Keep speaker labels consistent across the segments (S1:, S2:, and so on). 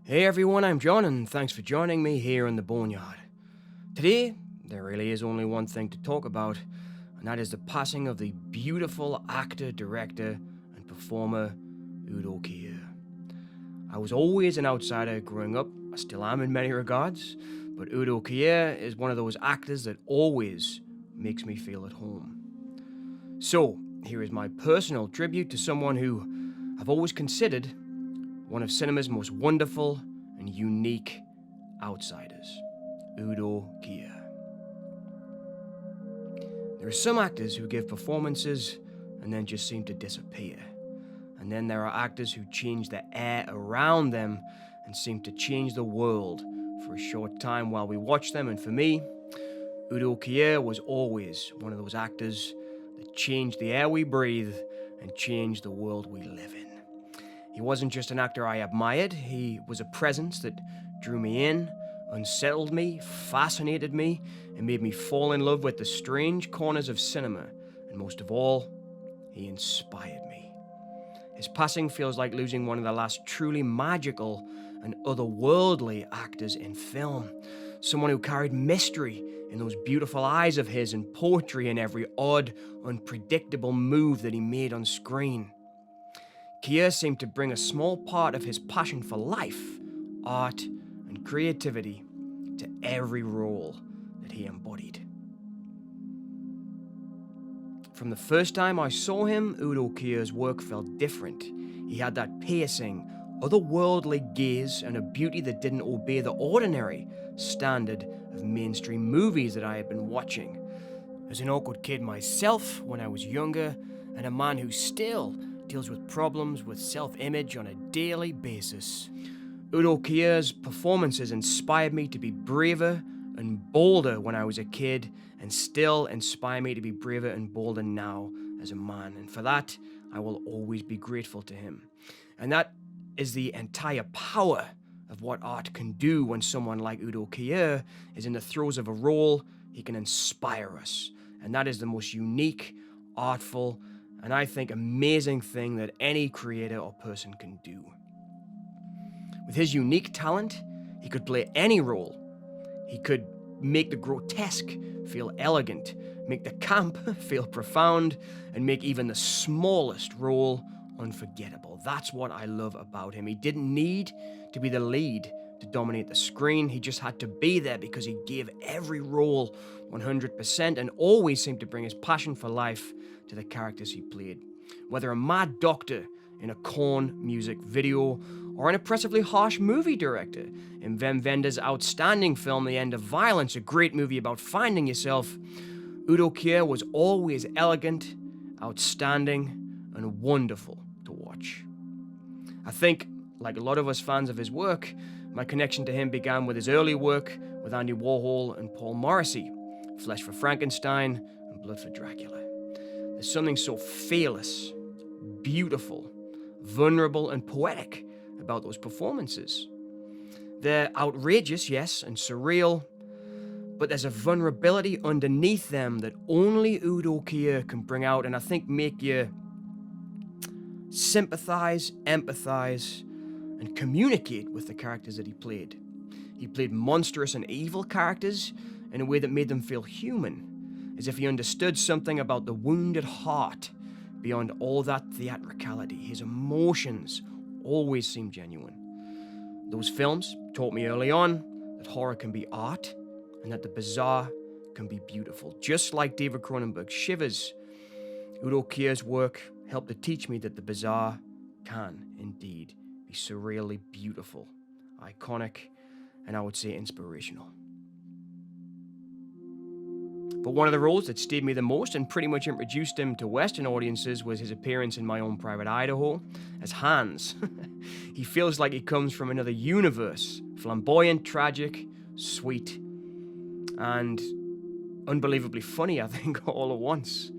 S1: Hey everyone, I'm John, and thanks for joining me here in the Boneyard. Today, there really is only one thing to talk about, and that is the passing of the beautiful actor, director, and performer Udo Kier. I was always an outsider growing up, I still am in many regards, but Udo Kier is one of those actors that always makes me feel at home. So, here is my personal tribute to someone who I've always considered one of cinema's most wonderful and unique outsiders, Udo Kier. There are some actors who give performances and then just seem to disappear. And then there are actors who change the air around them and seem to change the world for a short time while we watch them. And for me, Udo Kier was always one of those actors that changed the air we breathe and changed the world we live in. He wasn't just an actor I admired, he was a presence that drew me in, unsettled me, fascinated me, and made me fall in love with the strange corners of cinema. And most of all, he inspired me. His passing feels like losing one of the last truly magical and otherworldly actors in film. Someone who carried mystery in those beautiful eyes of his and poetry in every odd, unpredictable move that he made on screen. Kier seemed to bring a small part of his passion for life, art, and creativity to every role that he embodied. From the first time I saw him, Udo Kier's work felt different. He had that piercing, otherworldly gaze and a beauty that didn't obey the ordinary standard of mainstream movies that I had been watching. As an awkward kid myself when I was younger, and a man who still deals with problems with self-image on a daily basis, Udo Kier's performances inspired me to be braver and bolder when I was a kid, and still inspire me to be braver and bolder now as a man. And for that, I will always be grateful to him. And that is the entire power of what art can do when someone like Udo Kier is in the throes of a role. He can inspire us. And that is the most unique, artful, and I think amazing thing that any creator or person can do. With his unique talent, he could play any role. He could make the grotesque feel elegant, make the camp feel profound, and make even the smallest role unforgettable. That's what I love about him. He didn't need to be the lead to dominate the screen. He just had to be there because he gave every role 100% and always seemed to bring his passion for life to the characters he played. Whether a mad doctor in a Korn music video or an oppressively harsh movie director in Wim Wenders' outstanding film The End of Violence, a great movie about finding yourself, Udo Kier was always elegant, outstanding, and wonderful to watch. I think, like a lot of us fans of his work, my connection to him began with his early work with Andy Warhol and Paul Morrissey, Flesh for Frankenstein and Blood for Dracula. There's something so fearless, beautiful, vulnerable, and poetic about those performances. They're outrageous, yes, and surreal, but there's a vulnerability underneath them that only Udo Kier can bring out, and I think make you sympathize, empathize, and communicate with the characters that he played. He played monstrous and evil characters in a way that made them feel human, as if he understood something about the wounded heart beyond all that theatricality. His emotions always seemed genuine. Those films taught me early on that horror can be art and that the bizarre can be beautiful. Just like David Cronenberg's Shivers, Udo Kier's work helped to teach me that the bizarre can indeed be surreally beautiful, iconic, and I would say inspirational. But one of the roles that stayed me the most and pretty much introduced him to Western audiences was his appearance in My Own Private Idaho as Hans. He feels like he comes from another universe, flamboyant, tragic, sweet, and unbelievably funny, I think, all at once.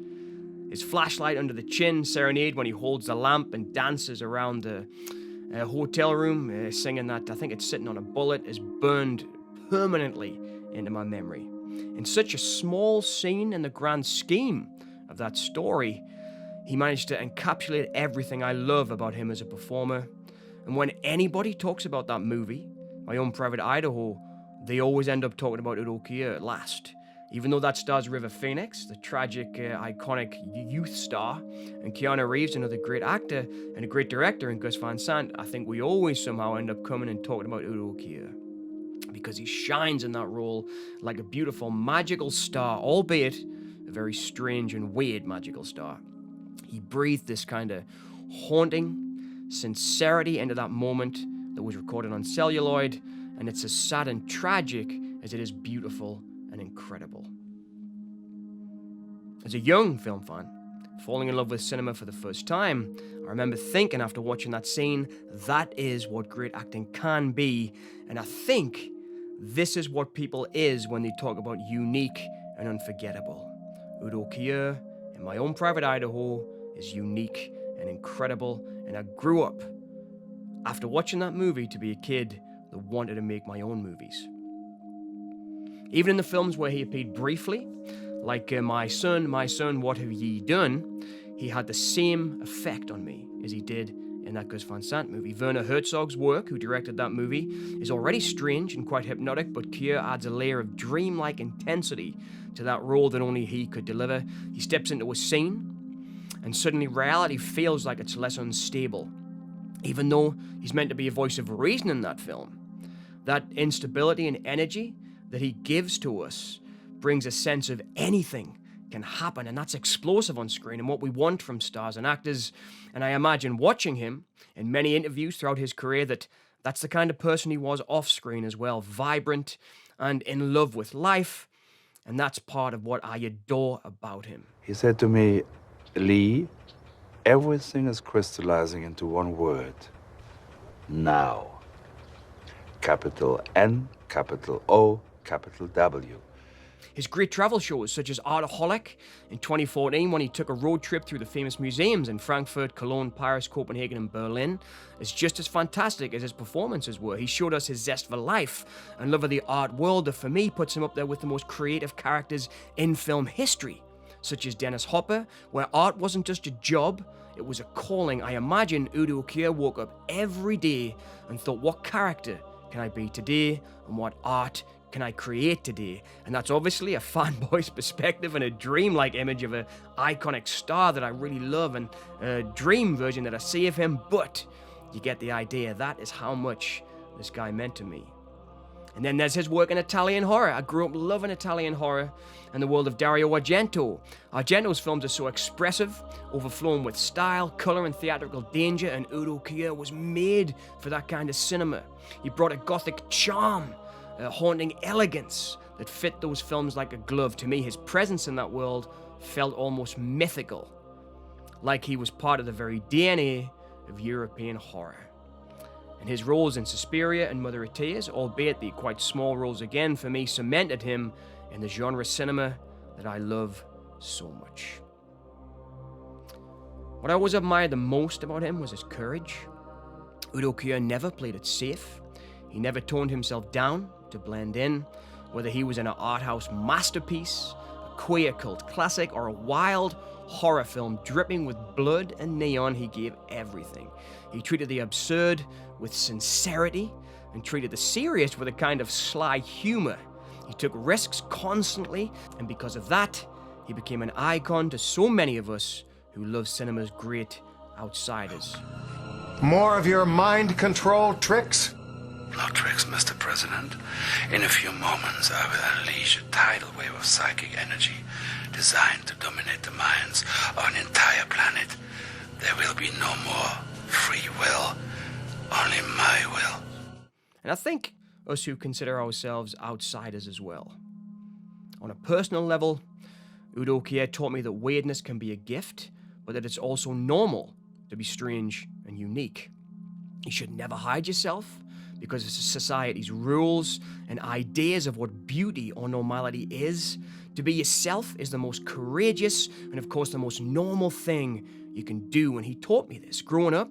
S1: His flashlight under the chin serenade when he holds the lamp and dances around the hotel room, singing that, I think it's Sitting on a Bullet, is burned permanently into my memory. In such a small scene in the grand scheme of that story, he managed to encapsulate everything I love about him as a performer And when anybody talks about that movie, My Own Private Idaho, they always end up talking about Udo Kier at last. Even though that stars River Phoenix, the tragic, iconic youth star, and Keanu Reeves, another great actor and a great director, and Gus Van Sant, I think we always somehow end up coming and talking about Udo Kier. Because he shines in that role like a beautiful, magical star, albeit a very strange and weird magical star. He breathed this kind of haunting sincerity into that moment that was recorded on celluloid, and it's as sad and tragic as it is beautiful and incredible. As a young film fan, falling in love with cinema for the first time, I remember thinking after watching that scene, that is what great acting can be, and I think this is what people is when they talk about unique and unforgettable. Udo Kier, in My Own Private Idaho, is unique and incredible, and I grew up, after watching that movie, to be a kid that wanted to make my own movies. Even in the films where he appeared briefly, like My Son, What Have Ye Done, he had the same effect on me as he did in that Gus Van Sant movie. Werner Herzog's work, who directed that movie, is already strange and quite hypnotic, but Kier adds a layer of dreamlike intensity to that role that only he could deliver. He steps into a scene, and suddenly reality feels like it's less unstable, even though he's meant to be a voice of reason in that film. That instability and energy that he gives to us brings a sense of anything can happen, and that's explosive on screen and what we want from stars and actors. And I imagine watching him in many interviews throughout his career that's the kind of person he was off screen as well, vibrant and in love with life, and that's part of what I adore about him.
S2: He said to me, Lee, everything is crystallizing into one word. Now. Capital N, capital O, capital W.
S1: His great travel shows, such as Arthouse in 2014, when he took a road trip through the famous museums in Frankfurt, Cologne, Paris, Copenhagen, and Berlin, is just as fantastic as his performances were. He showed us his zest for life and love of the art world that, for me, puts him up there with the most creative characters in film history, such as Dennis Hopper, where art wasn't just a job, it was a calling. I imagine Udo Kier woke up every day and thought, what character can I be today, and what art can I create today? And that's obviously a fanboy's perspective and a dreamlike image of an iconic star that I really love, and a dream version that I see of him, but you get the idea. That is how much this guy meant to me. And then there's his work in Italian horror. I grew up loving Italian horror and the world of Dario Argento. Argento's films are so expressive, overflowing with style, color, and theatrical danger, and Udo Kier was made for that kind of cinema. He brought a gothic charm, a haunting elegance that fit those films like a glove. To me, his presence in that world felt almost mythical, like he was part of the very DNA of European horror. And his roles in Suspiria and Mother of Tears, albeit the quite small roles again, for me cemented him in the genre cinema that I love so much. What I always admired the most about him was his courage. Udo Kier never played it safe. He never toned himself down to blend in, whether he was in an art house masterpiece, a queer cult classic, or a wild horror film dripping with blood and neon. He gave everything. He treated the absurd with sincerity and treated the serious with a kind of sly humor. He took risks constantly, and because of that, he became an icon to so many of us who love cinema's great outsiders.
S3: More of your mind control tricks?
S2: No tricks, Mr. President. In a few moments, I will unleash a tidal wave of psychic energy designed to dominate the minds of an entire planet. There will be no more free will, only my will.
S1: And I think us who consider ourselves outsiders as well. On a personal level, Udo Kier taught me that weirdness can be a gift, but that it's also normal to be strange and unique. You should never hide yourself because of society's rules and ideas of what beauty or normality is. To be yourself is the most courageous and, of course, the most normal thing you can do. And he taught me this. Growing up,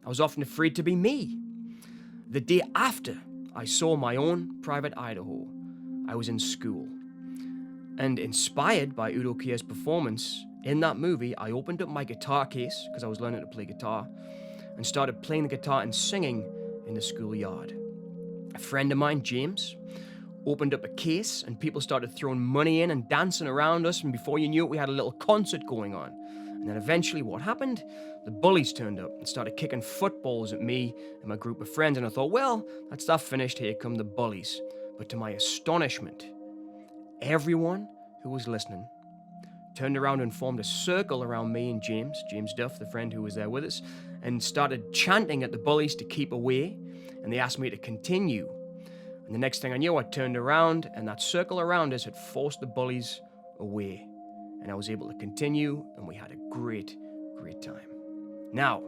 S1: I was often afraid to be me. The day after I saw My Own Private Idaho, I was in school. And inspired by Udo Kier's performance in that movie, I opened up my guitar case because I was learning to play guitar. and started playing the guitar and singing in the schoolyard. A friend of mine, James, opened up a case and people started throwing money in and dancing around us, and before you knew it, we had a little concert going on. And then eventually what happened? The bullies turned up and started kicking footballs at me and my group of friends, and I thought, well, that's that finished, here come the bullies. But to my astonishment, everyone who was listening turned around and formed a circle around me and James Duff, the friend who was there with us, and started chanting at the bullies to keep away, and they asked me to continue. And the next thing I knew, I turned around, and that circle around us had forced the bullies away. And I was able to continue, and we had a great, great time. Now,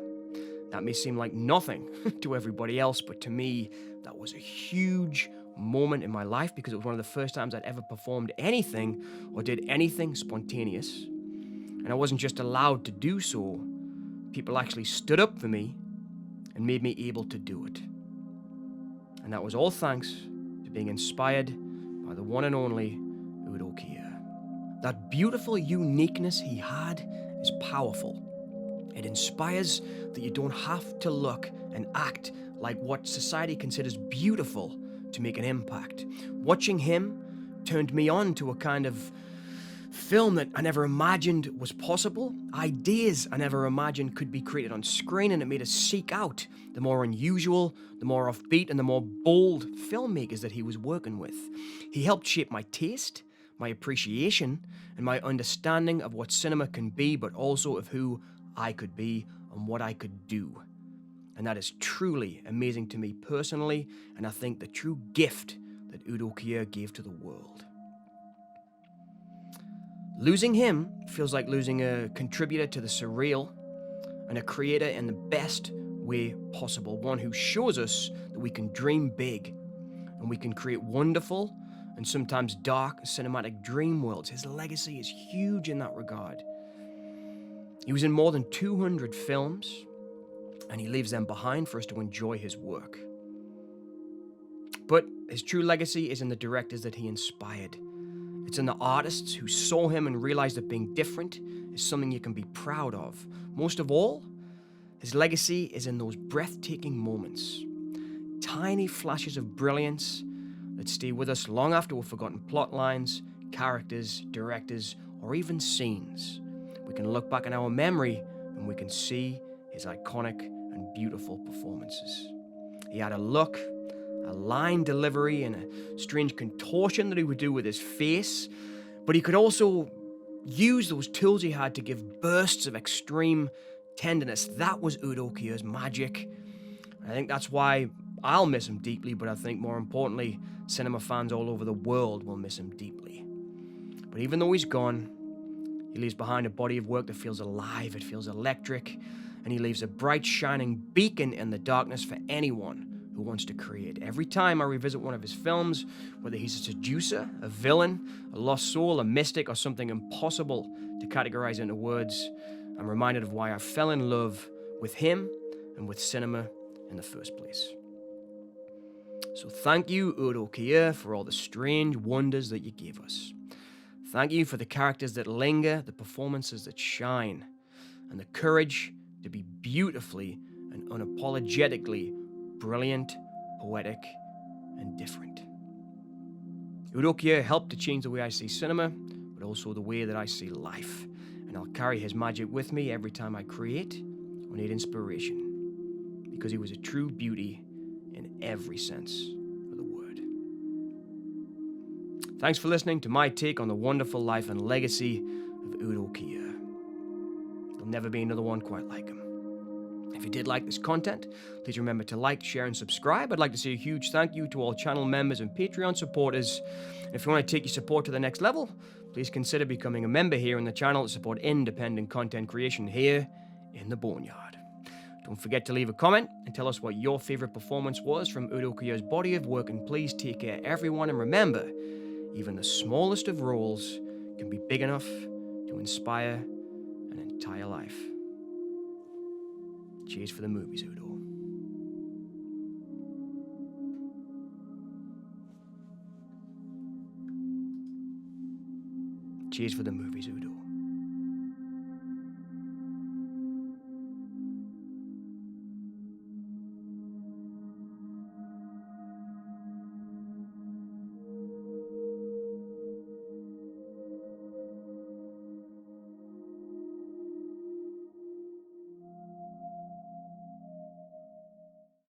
S1: that may seem like nothing to everybody else, but to me, that was a huge moment in my life because it was one of the first times I'd ever performed anything or did anything spontaneous. And I wasn't just allowed to do so, people actually stood up for me and made me able to do it. And that was all thanks to being inspired by the one and only Udo Kier. That beautiful uniqueness he had is powerful. It inspires that you don't have to look and act like what society considers beautiful to make an impact. Watching him turned me on to a kind of film that I never imagined was possible, ideas I never imagined could be created on screen, and it made us seek out the more unusual, the more offbeat, and the more bold filmmakers that he was working with. He helped shape my taste, my appreciation, and my understanding of what cinema can be, but also of who I could be and what I could do. And that is truly amazing to me personally, and I think the true gift that Udo Kier gave to the world. Losing him feels like losing a contributor to the surreal and a creator in the best way possible, one who shows us that we can dream big and we can create wonderful and sometimes dark cinematic dream worlds. His legacy is huge in that regard. He was in more than 200 films, and he leaves them behind for us to enjoy his work. But his true legacy is in the directors that he inspired. It's in the artists who saw him and realized that being different is something you can be proud of. Most of all, his legacy is in those breathtaking moments, tiny flashes of brilliance that stay with us long after we've forgotten plot lines, characters, directors, or even scenes. We can look back in our memory and we can see his iconic and beautiful performances. He had a look, a line delivery, and a strange contortion that he would do with his face, but he could also use those tools he had to give bursts of extreme tenderness. That was Udo Kier's magic. I think that's why I'll miss him deeply, but I think more importantly, cinema fans all over the world will miss him deeply. But even though he's gone, he leaves behind a body of work that feels alive, it feels electric, and he leaves a bright, shining beacon in the darkness for anyone who wants to create. Every time I revisit one of his films, whether he's a seducer, a villain, a lost soul, a mystic, or something impossible to categorize into words, I'm reminded of why I fell in love with him and with cinema in the first place. So thank you, Udo Kier, for all the strange wonders that you gave us. Thank you for the characters that linger, the performances that shine, and the courage to be beautifully and unapologetically brilliant, poetic, and different. Udo Kier helped to change the way I see cinema, but also the way that I see life. And I'll carry his magic with me every time I create or need inspiration, because he was a true beauty in every sense of the word. Thanks for listening to my take on the wonderful life and legacy of Udo Kier. There'll never be another one quite like him. If you did like this content, please remember to like, share, and subscribe. I'd like to say a huge thank you to all channel members and Patreon supporters. And if you want to take your support to the next level, please consider becoming a member here on the channel to support independent content creation here in the Boneyard. Don't forget to leave a comment and tell us what your favorite performance was from Udo Kier's body of work, and please take care, everyone, and remember, even the smallest of roles can be big enough to inspire an entire life. Cheers for the movies, Udo. Cheers for the movies, Udo.